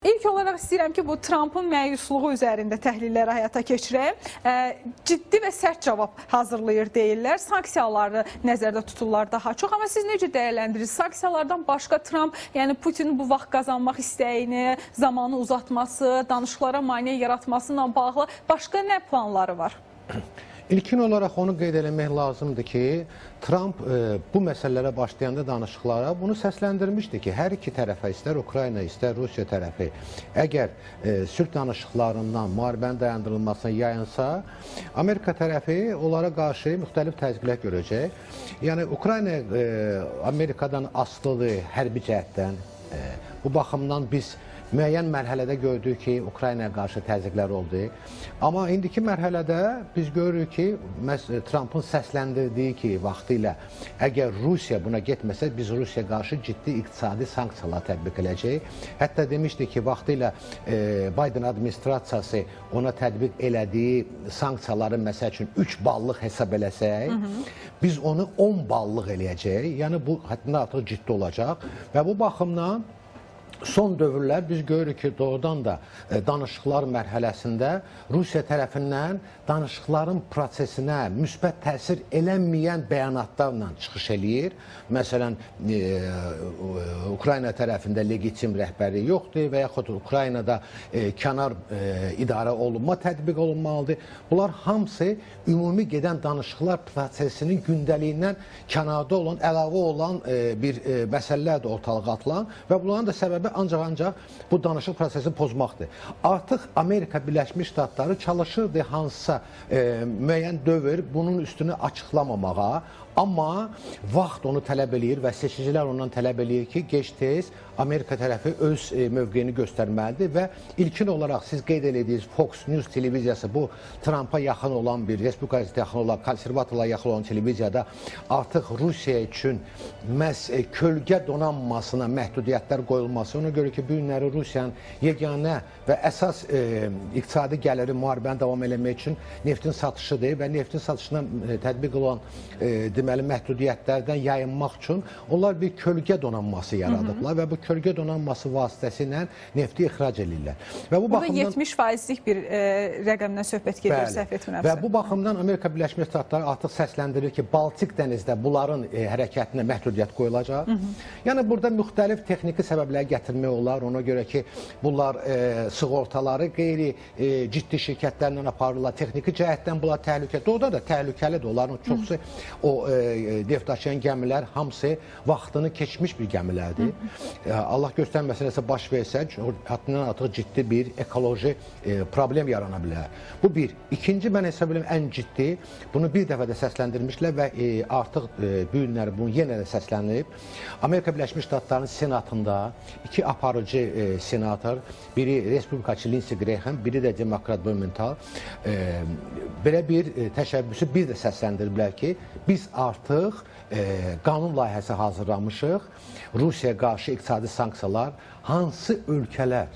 İlk olaraq istəyirəm ki, bu Trumpın məyusluğu üzərində təhlilləri həyata keçirək. Ciddi və sərt cavab hazırlayır deyirlər. Sanksiyaları nəzərdə tuturlar daha çox. Amma siz necə dəyərləndirirsiniz? Sanksiyalardan başqa Trump, yəni Putin bu vaxt qazanmaq istəyini, zamanı uzatması, danışıqlara maneə yaratmasıyla bağlı başqa nə planları var? İlkin olaraq onu qeyd eləmək lazımdır ki, Trump bu məsələlərə başlayanda danışıqlara bunu səsləndirmişdi ki, hər iki tərəfə, istər Ukrayna, istər Rusiya tərəfi, əgər sülh danışıqlarından müharibənin dayandırılmasına yayınsa, Amerika tərəfi onlara qarşı müxtəlif təzyiqlər görəcək. Yəni, Ukrayna Amerikadan asılıdır hərbi cəhətdən. Bu baxımdan biz müəyyən mərhələdə gördük ki, Ukraynaya qarşı təzyiqlər oldu. Amma indiki mərhələdə biz görürük ki, Trumpın səsləndirdiyi ki, vaxtilə əgər Rusiya buna getməsə, biz Rusiya qarşı ciddi iqtisadi sanksiyalar tətbiq edəcəyik. Hətta demişdi ki, vaxtilə Biden administrasiyası ona tətbiq elədiyi sanksiyaları məsəl üçün 3 ballıq hesab eləsək, biz onu 10 ballıq eləyəcəyik. Yəni, bu həddindən artıq ciddi olacaq və bu baxımdan son dövrlər biz görürük ki, doğrudan da danışıqlar mərhələsində Rusiya tərəfindən danışıqların prosesinə müsbət təsir eləməyən bəyanatlarla çıxış eləyir. Məsələn, Ukrayna tərəfində legitim rəhbəri yoxdur və yaxud Ukraynada kənar idarə olunma tətbiq olunmalıdır. Bunlar hamısı ümumi gedən danışıqlar prosesinin gündəliyindən kənarda olan, əlavə olan bir məsələlərdir ortalığa atılan və bunların da səbəbi ancaq bu danışıq prosesini pozmaqdır. Artıq Amerika Birləşmiş Ştatları çalışırdı hansısa müəyyən dövr bunun üstünü açıqlamamağa, amma vaxt onu tələb eləyir və seçicilər ondan tələb eləyir ki, gec-tez Amerika tərəfi öz mövqeyini göstərməlidir və ilkin olaraq siz qeyd edədiyiniz Fox News televiziyası bu Trumpa yaxın olan bir, Respublikaya yaxın olan, konservatorlara yaxın olan televiziyada artıq Rusiya üçün məhz kölgə donanmasına məhdudiyyətlər qoyulması, ona görə ki, bu günləri Rusiyanın yeganə və əsas iqtisadi gəliri müharibəni davam eləmək üçün neftin satışıdır və neftin satışına tətbiq olan deməli məhdudiyyətlərdən yayınmaq üçün onlar bir kölgə donanması yaradıblar və bu kölgə donanması vasitəsilə nefti ixrac edirlər. Və bu baxımdan 70%lik bir rəqəmdən söhbət gedir, səhv etmirəmsə. Və bu baxımdan Amerika Birləşmiş Ştatları artıq səsləndirir ki, Baltik dənizdə bunların hərəkətinə məhdudiyyət qoyulacaq. Yəni burada müxtəlif texniki səbəbləri gətirmək olar. Ona görə ki, bunlar sığortaları qeyri-ciddi şirkətlərlə aparırlar. Texniki cəhətdən bunlar təhlükəli. Doğrudan da təhlükəlidir. Onların çoxsu o neft daşıyan gəmilər hamısı vaxtını keçmiş bir gəmilərdir. Allah göstərməsin nəsə baş versə, həddindən artıq ciddi bir ekoloji problem yarana bilər. Bu bir. İkinci, mən hesab edirəm ən ciddi, bunu bir dəfə də səsləndirmişlər və artıq bu günləri bunu yenə də səslənib. Amerika Birləşmiş Ştatlarının senatında iki aparıcı senator, biri Respublikaçı Lindsey Graham, biri də Demokrat Blumenthal belə bir təşəbbüsü bir də səsləndiriblər ki, biz artıq qanun layihəsi hazırlamışıq. Rusiyaya qarşı iqtisadi sanksiyalar, hansı ölkələr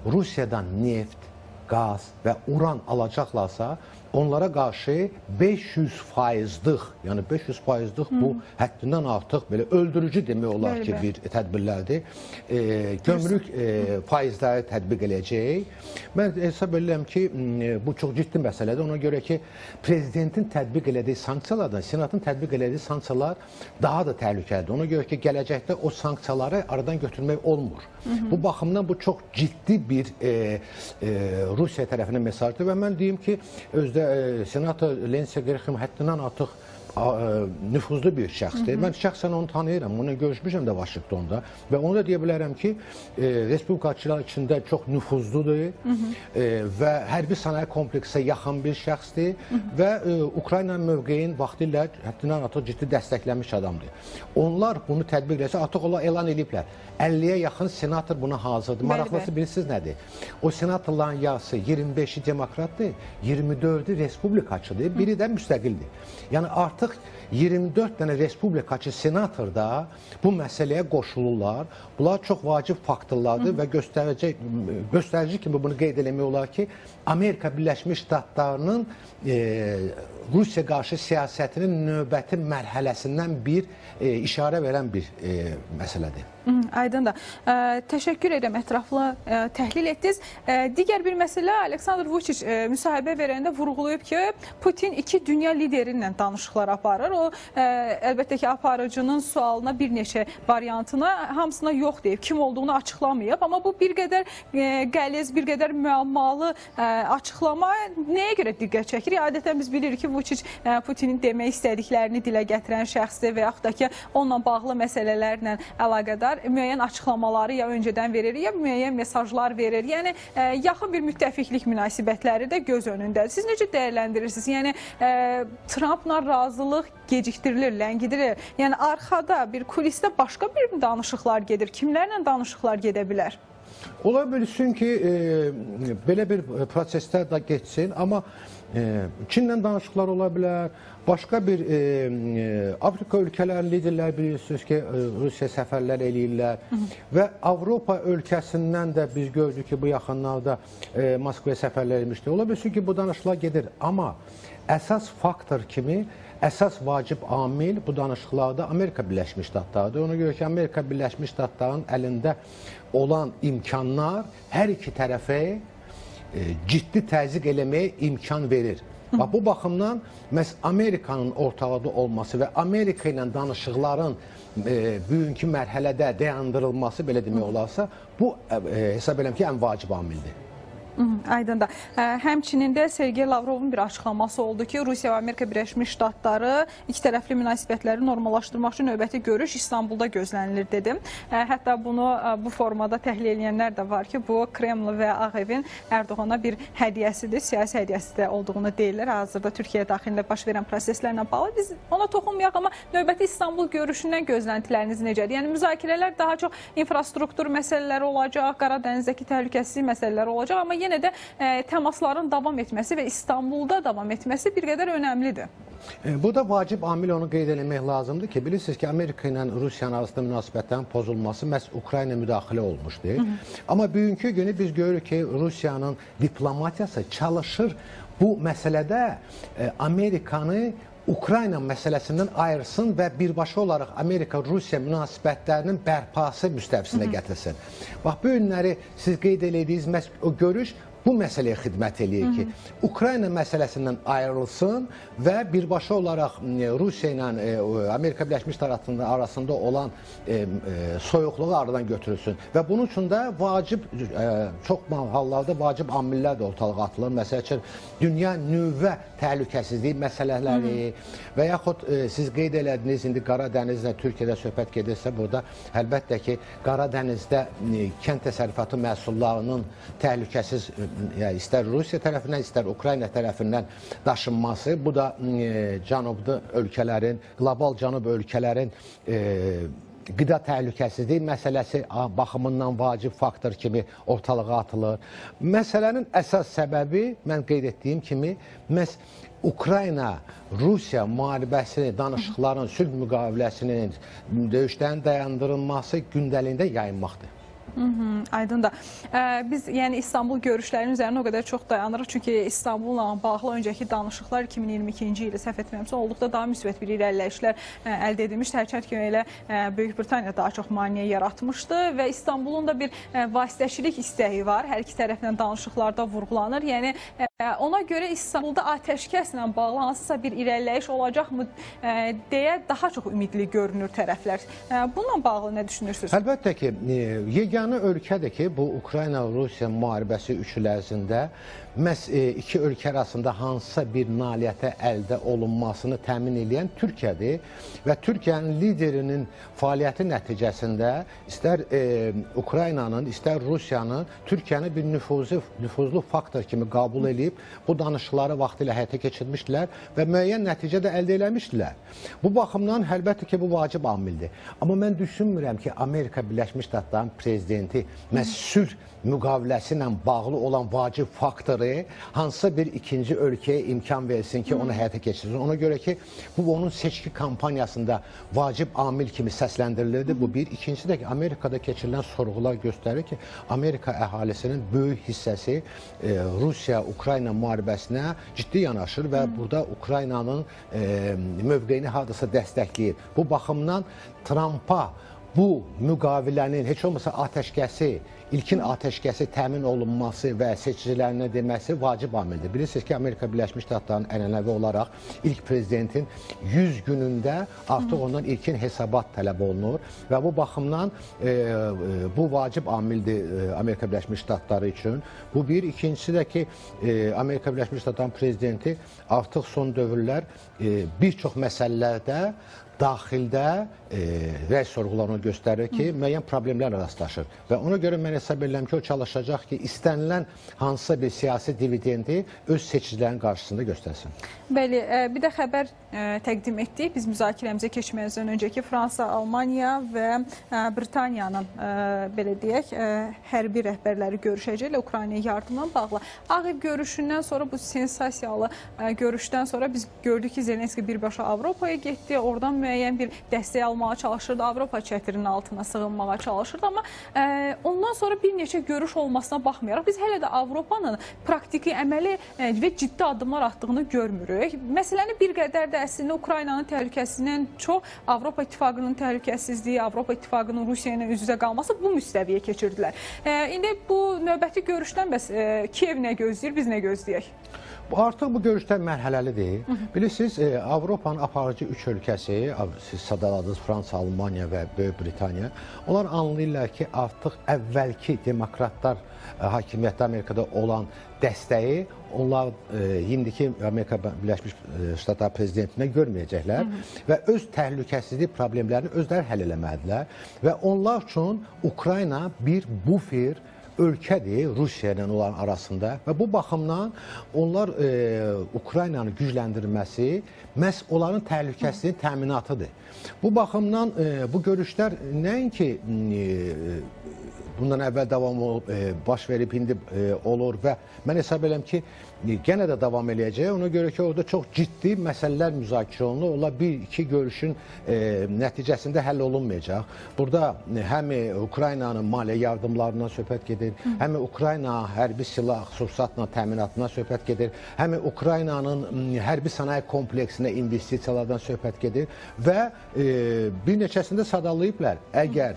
Rusiyadan neft, qaz və uran alacaqlarsa, onlara qarşı 500%'lıq, yəni 500%'lıq bu həddindən artıq belə öldürücü demək olar ki, bir tədbirlərdir. Gömrük faizləri tətbiq edəcək. Mən hesab edirəm ki, bu çox ciddi məsələdir. Ona görə ki, prezidentin tətbiq elədiyi sanksiyalardan, senatın tətbiq elədiyi sanksiyalar daha da təhlükəlidir. Ona görə ki, gələcəkdə o sanksiyaları aradan götürmək olmur. Bu baxımdan bu çox ciddi bir Rusiya tərəfinə mesajdır və mən deyim ki, özdə senator Lindsey Graham həddindən artıq nüfuzlu bir şəxsdir. Mən şəxsən onu tanıyıram, onunla görüşmüşəm də Vaşinqtonda və onu da deyə bilərəm ki, Respublikaçılar içində çox nüfuzludur və hərbi sənaye kompleksə yaxın bir şəxsdir və Ukrayna mövqeyin vaxtilə həddindən artıq ciddi dəstəkləmiş adamdır. Onlar bunu tətbiq edəcək, artıq onlar elan ediblər. 50'ye yaxın senator buna hazırdır. Maraqlısı bilirsiniz nədir? O senatorların yarısı 25'i demokratdır, 24'ü Respublikaçıdır, biri də müstəqildir. Yəni artıq 24 dənə Respublikaçı senator da bu məsələyə qoşulurlar. Bunlar çox vacib faktorlardır və göstərici kimi bunu qeyd eləmək olar ki, Amerika Birləşmiş Ştatlarının Rusiya qarşı siyasətinin növbəti mərhələsindən bir işarə verən bir məsələdir. Aydındır. Təşəkkür edirəm, ətraflı təhlil etdiniz. Digər bir məsələ, Aleksandr Vučić müsahibə verəndə vurğulayıb ki, Putin iki dünya lideri ilə danışıqlar aparır. O, əlbəttə ki, aparıcının sualına bir neçə variantına, hamısına yox deyib, kim olduğunu açıqlamayıb. Amma bu bir qədər qəliz, bir qədər müəmmalı açıqlama nəyə görə diqqət çəkir? Adətən biz bilirik ki, Vučić Putinin demək istədiklərini dilə gətirən şəxsdir və yaxud da ki, onunla bağlı məsələlərlə əlaqədar müəyyən açıqlamaları ya öncədən verir, ya müəyyən mesajlar verir. Yəni, yaxın bir müttəfiqlik münasibətləri də göz önündədir. Siz necə dəyərləndirirsiniz? Yəni, Trumpla razılıq geciktirilir, ləngidilir. Yəni, arxada, bir kulisdə başqa bir danışıqlar gedir. Kimlərlə danışıqlar gedə bilər? Ola bilsin ki, belə bir prosesdə də geçsin, amma Çinlə danışıqlar ola bilər, başqa bir Afrika ölkələrinin liderləri bilirsiniz ki, Rusiya səfərlər eləyirlər və Avropa ölkəsindən də biz gördük ki, bu yaxınlarda Moskvaya səfərlər etmişdir. Ola bilsin ki, bu danışıqlar gedir, amma əsas faktor kimi, əsas vacib amil bu danışıqlarda Amerika Birləşmiş Ştatlarıdır. Ona görə ki, Amerika Birləşmiş Ştatlarının əlində olan imkanlar hər iki tərəfə ciddi təzyiq eləməyə imkan verir. Bu baxımdan məhz Amerikanın ortalıqda olması və Amerika ilə danışıqların bugünkü mərhələdə dayandırılması, belə demək olarsa, bu hesab edirəm ki, ən vacib amildir. Aydındır. Həmçinin də Sergey Lavrovun bir açıqlaması oldu ki, Rusiya və Amerika Birləşmiş Ştatları iki tərəfli münasibətləri normallaşdırmaq üçün növbəti görüş İstanbulda gözlənilir dedim. Hətta bunu bu formada təhlil edənlər də var ki, bu Kreml və Ağ Evin Ərdoğana bir hədiyyəsidir, siyasi hədiyyəsi də olduğunu deyirlər. Hazırda Türkiyə daxilində baş verən proseslərlə bağlı. Biz ona toxunmayaq, amma növbəti İstanbul görüşündən gözləntiləriniz necədir? Yəni, müzakirələr daha çox infrastruktur məsələləri olacaq, Qara Dənizdəki təhlükəsizlik məsələləri olacaq, amma yenə də təmasların davam etməsi və İstanbulda davam etməsi bir qədər önəmlidir. Burada vacib amil onu qeyd etmək lazımdır ki, bilirsiniz ki, Amerika ilə Rusiyanın arasında münasibətlərin pozulması məhz Ukrayna müdaxilə olmuşdur. Amma bugünkü günü biz görürük ki, Rusiyanın diplomatiyası çalışır bu məsələdə Amerikanı Ukrayna məsələsindən ayırsın və birbaşa olaraq Amerika-Rusiya münasibətlərinin bərpası müstəvisinə gətirsin. Bax, bu günləri siz qeyd edədiyiniz məhz o görüş bu məsələyə xidmət eləyir ki, Ukrayna məsələsindən ayrılsın və birbaşa olaraq Rusiya ilə Amerika Birləşmiş Ştatları arasında olan soyuqluğu aradan götürülsün. Və bunun üçün də vacib, çox hallarda vacib amillər də ortalığa atılır. Məsəl üçün, dünya nüvə təhlükəsizliyi məsələləri və yaxud siz qeyd elədiniz, indi Qara Dənizlə Türkiyədə söhbət gedirsə, burada əlbəttə ki, Qara Dənizdə kənd təsərrüfatı məhsullarının təhlükəsiz istər Rusiya tərəfindən, istər Ukrayna tərəfindən daşınması, bu da cənubda ölkələrin, qlobal cənub ölkələrin qida təhlükəsizliyi məsələsi baxımından vacib faktor kimi ortalığa atılır. Məsələnin əsas səbəbi, mən qeyd etdiyim kimi, məhz Ukrayna-Rusiya müharibəsini, danışıqların, sülh müqaviləsinin, döyüşlərin dayandırılması gündəliyində yayınmaqdır. Aydındır. Biz yəni İstanbul görüşlərinin üzərində o qədər çox dayanırıq. Çünki İstanbulla bağlı öncəki danışıqlar 2022-ci ili səhv etmirəmsə olduqda daha müsbət bir irəliləyişlər əldə edilmişdi. Hərçənd ki, elə Böyük Britaniya daha çox maneə yaratmışdı və İstanbulun da bir vasitəçilik istəyi var. Hər iki tərəflə danışıqlarda vurğulanır. Yəni ona görə İstanbulda atəşkəslə bağlı hansısa bir irəliləyiş olacaqmı deyə daha çox ümidli görünür tərəflər. Bununla bağlı nə düşünürsünüz? Əlbəttə ki, yeganə ölkədir ki, bu Ukrayna-Rusiya müharibəsi üçlü ərzində məhz iki ölkə arasında hansısa bir nailiyyətə əldə olunmasını təmin edən Türkiyədir və Türkiyənin liderinin fəaliyyəti nəticəsində istər Ukraynanın, istər Rusiyanın Türkiyəni bir nüfuzlu faktor kimi qəbul edib bu danışıqları vaxtilə həyata keçirmişdilər və müəyyən nəticə də əldə eləmişdilər. Bu baxımdan əlbəttə ki, bu vacib amildir. Amma mən düşünmürəm ki, Amerika Birləşmiş Ştatlarının prezidenti məhz sülh müqaviləsi ilə bağlı olan vacib faktoru hansısa bir ikinci ölkəyə imkan versin ki, onu həyata keçirsin. Ona görə ki, bu onun seçki kampaniyasında vacib amil kimi səsləndirilirdi. Bu bir. İkincisi də ki, Amerikada keçirilən sorğular göstərir ki, Amerika əhalisinin böyük hissəsi Rusiya-Ukrayna müharibəsinə ciddi yanaşır və burada Ukraynanın mövqeyini hardasa dəstəkləyir. Bu baxımdan Trumpa bu müqavilənin heç olmasa ilkin atəşkəsi təmin olunması və seçicilərinə deməsi vacib amildir. Bilirsiniz ki, Amerika Birləşmiş Ştatlarının ənənəvi olaraq ilk prezidentin 100 günündə artıq ondan ilkin hesabat tələb olunur və bu baxımdan bu vacib amildir Amerika Birləşmiş Ştatları üçün. Bu bir. İkincisi də ki, Amerika Birləşmiş Ştatlarının prezidenti artıq son dövrlər bir çox məsələlərdə daxildə rəy sorğularını göstərir ki, müəyyən problemlərlə rastlaşır. Və ona görə mən hesab edirəm ki, o çalışacaq ki, istənilən hansısa bir siyasi dividendi öz seçicilərin qarşısında göstərsin. Bəli, bir də xəbər təqdim etdik. Biz müzakirəmizə keçməzdən öncəki Fransa, Almaniya və Britaniyanın, belə deyək, hərbi rəhbərləri görüşəcəklə Ukraynaya yardımla bağlı. Ağ Ev görüşündən sonra, bu sensasiyalı görüşdən sonra biz gördük ki, Zelenski birbaşa Avropaya getdi. Oradan müəyyən bir dəstək almağa çalışırdı. Avropa çətirinin altına sığınmağa çalışırdı. Amma ondan sonra bir neçə görüş olmasına baxmayaraq biz hələ də Avropanın praktiki, əməli və ciddi addımlar atdığını görmürük. Məsələni bir qədər də əslində Ukraynanın təhlükəsindən çox Avropa İttifaqının təhlükəsizliyi, Avropa İttifaqının Rusiya ilə üz-üzə qalması bu müstəviyə keçirdilər. İndi bu növbəti görüşdən bəs Kiyev nə gözləyir, biz nə gözləyək? Artıq bu görüşlər mərhələlidir. Bilirsiniz, Avropanın aparıcı 3 ölkəsi, siz sadaladınız Fransa, Almaniya və Böyük Britaniya, onlar anlayırlar ki, artıq əvvəlki demokratlar hakimiyyətdə Amerikada olan dəstəyi onlar indiki Amerika Birləşmiş Ştatlar prezidentinə görməyəcəklər və öz təhlükəsizlik problemlərini özləri həll eləməlidirlər və onlar üçün Ukrayna bir bufer ölkədir Rusiya ilə onların arasında və bu baxımdan onlar Ukraynanı gücləndirməsi məhz onların təhlükəsizliyin təminatıdır. Bu baxımdan bu görüşlər nəinki bundan əvvəl davam olub, baş verib, indi olur və mən hesab edirəm ki, yenə də davam eləyəcək. Ona görə ki, orada çox ciddi məsələlər müzakirə olunur. Onlar bir-iki görüşün nəticəsində həll olunmayacaq. Burada həm Ukraynanın maliyyə yardımlarından söhbət gedir, həm Ukrayna hərbi silah, sursatla təminatına söhbət gedir, həm Ukraynanın hərbi sənaye kompleksinə investisiyalardan söhbət gedir və bir neçəsində sadalayıblar. Əgər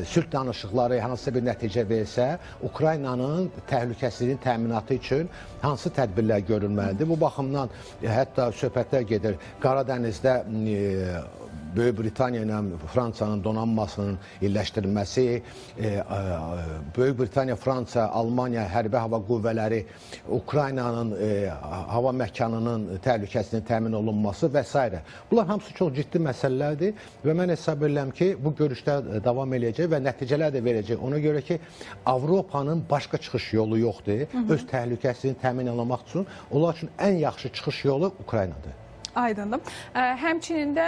sülh danışıqları hansısa bir nəticə versə, Ukraynanın təhlükəsizliyin təminatı üçün hansı tədbirlər görülməlidir? Bu baxımdan hətta söhbətlər gedir. Qaradənizdə Böyük Britaniya ilə Fransanın donanmasının illəşdirilməsi, Böyük Britaniya, Fransa, Almaniya hərbi hava qüvvələri, Ukraynanın hava məkanının təhlükəsinin təmin olunması və s. Bunlar hamısı çox ciddi məsələlərdir və mən hesab edirəm ki, bu görüşlər davam eləyəcək və nəticələr də verəcək. Ona görə ki, Avropanın başqa çıxış yolu yoxdur. Öz təhlükəsini təmin etmək üçün, onlar üçün ən yaxşı çıxış yolu Ukraynadır. Aydındır. Həmçinin də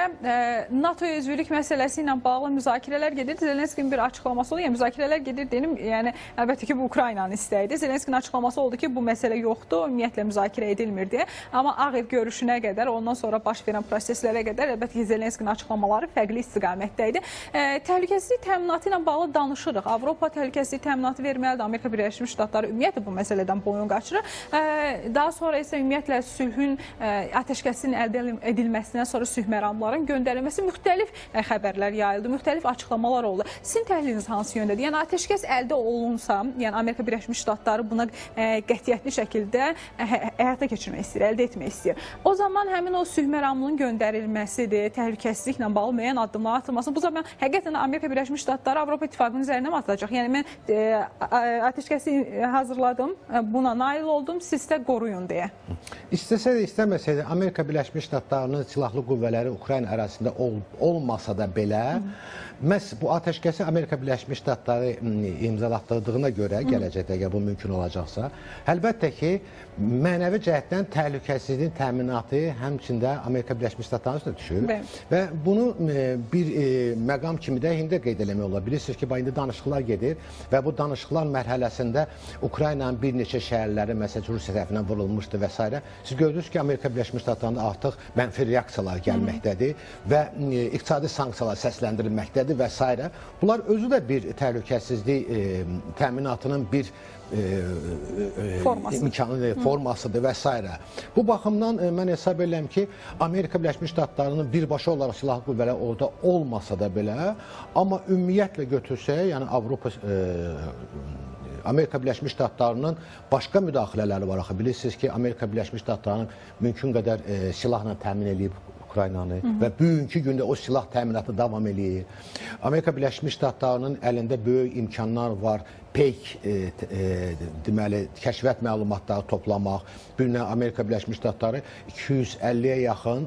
NATO üzvlük məsələsi ilə bağlı müzakirələr gedir. Zelenskinin bir açıqlaması oldu. Yəni müzakirələr gedir dedim. Yəni əlbəttə ki, bu Ukraynanın istəyidir. Zelenskinin açıqlaması oldu ki, bu məsələ yoxdur, ümumiyyətlə müzakirə edilmir deyə. Amma Ağ Ev görüşünə qədər, ondan sonra baş verən proseslərə qədər əlbəttə ki, Zelenskinin açıqlamaları fərqli istiqamətdə idi. Təhlükəsizlik təminatı ilə bağlı danışırıq. Avropa təhlükəsizlik təminatı verməlidir. Amerika Birləşmiş Ştatları ümumiyyətlə bu məsələdən boyun qaçırır. Daha sonra isə ümumiyyətlə sülhün, atəşkəsin əldə edilməsindən sonra sülh məramlarının göndərilməsi müxtəlif xəbərlər yayıldı, müxtəlif açıqlamalar oldu. Sizin təhliliniz hansı yöndədir? Yəni atəşkəs əldə olunsa, yəni Amerika Birləşmiş Ştatları buna qətiyyətli şəkildə həyata keçirmək istəyir, əldə etmək istəyir. O zaman həmin o sülh məramının göndərilməsidir, təhlükəsizliklə bağlı müəyyən addımlar atılması. Bu zaman həqiqətən Amerika Birləşmiş Ştatları Avropa İttifaqının üzərinə mi atılacaq? Yəni mən atəşkəsi hazırladım, buna nail oldum, siz də qoruyun deyə. İstəsə də istəməsə də Amerika Birləşmiş Ştatlarının silahlı qüvvələri Ukrayna ərazisində olmasa da belə, məhz bu atəşkəsi Amerika Birləşmiş Ştatları imzalatdırdığına görə gələcəkdə bu mümkün olacaqsa, əlbəttə ki, mənəvi cəhətdən təhlükəsizliyin təminatı həmçində Amerika Birləşmiş Ştatlarının üstünə düşür və bunu bir məqam kimi də indi qeyd eləmək olar. Bilirsiniz ki, indi danışıqlar gedir və bu danışıqlar mərhələsində Ukraynanın bir neçə şəhərləri məsələn Rusiya tərəfindən vurulmuşdu və s. Siz gördünüz ki, Amerika Birləşmiş Ştatlarında artıq mənfi reaksiyalar gəlməkdədir və iqtisadi sanksiyalar səsləndirilməkdədir nədir və s. Bunlar özü də bir təhlükəsizlik təminatının bir formasıdır və s. Bu baxımdan mən hesab edirəm ki, Amerika Birləşmiş Ştatlarının birbaşa olaraq silahlı qüvvələr orada olmasa da belə, amma ümumiyyətlə götürsək, yəni Amerika Birləşmiş Ştatlarının başqa müdaxilələri var. Bilirsiniz ki, Amerika Birləşmiş Ştatlarının mümkün qədər silahla təmin edib Ukraynanı və bugünkü gündə o silah təminatı davam edir. Amerika Birləşmiş Ştatlarının əlində böyük imkanlar var. Peyk, deməli, kəşfiyyat məlumatları toplamaq. Bu gün Amerika Birləşmiş Ştatları 250-yə yaxın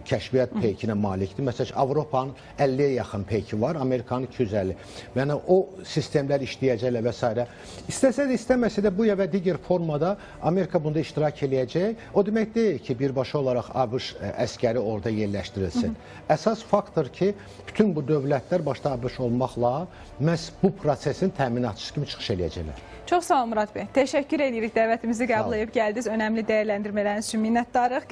kəşfiyyat peykinə malikdir. Məsələn, Avropanın 50-yə yaxın peyki var, Amerikanın 250. Yəni, o sistemlər işləyəcəklər və s. İstəsə də, istəməsə də bu ya və digər formada Amerika bunda iştirak eləyəcək. O demək deyil ki, birbaşa olaraq ABŞ əskəri orada yerləşdirilsin. Əsas faktor ki, bütün bu dövlətlər, başda ABŞ olmaqla, məhz bu prosesin təminatçısı kimi çıxış eləyəcəklər. Çox sağ olun Murad bəy. Təşəkkür edirik dəvətimizi qəbul edib gəldiniz. Önəmli dəyərləndirmələriniz üçün minnətdarıq.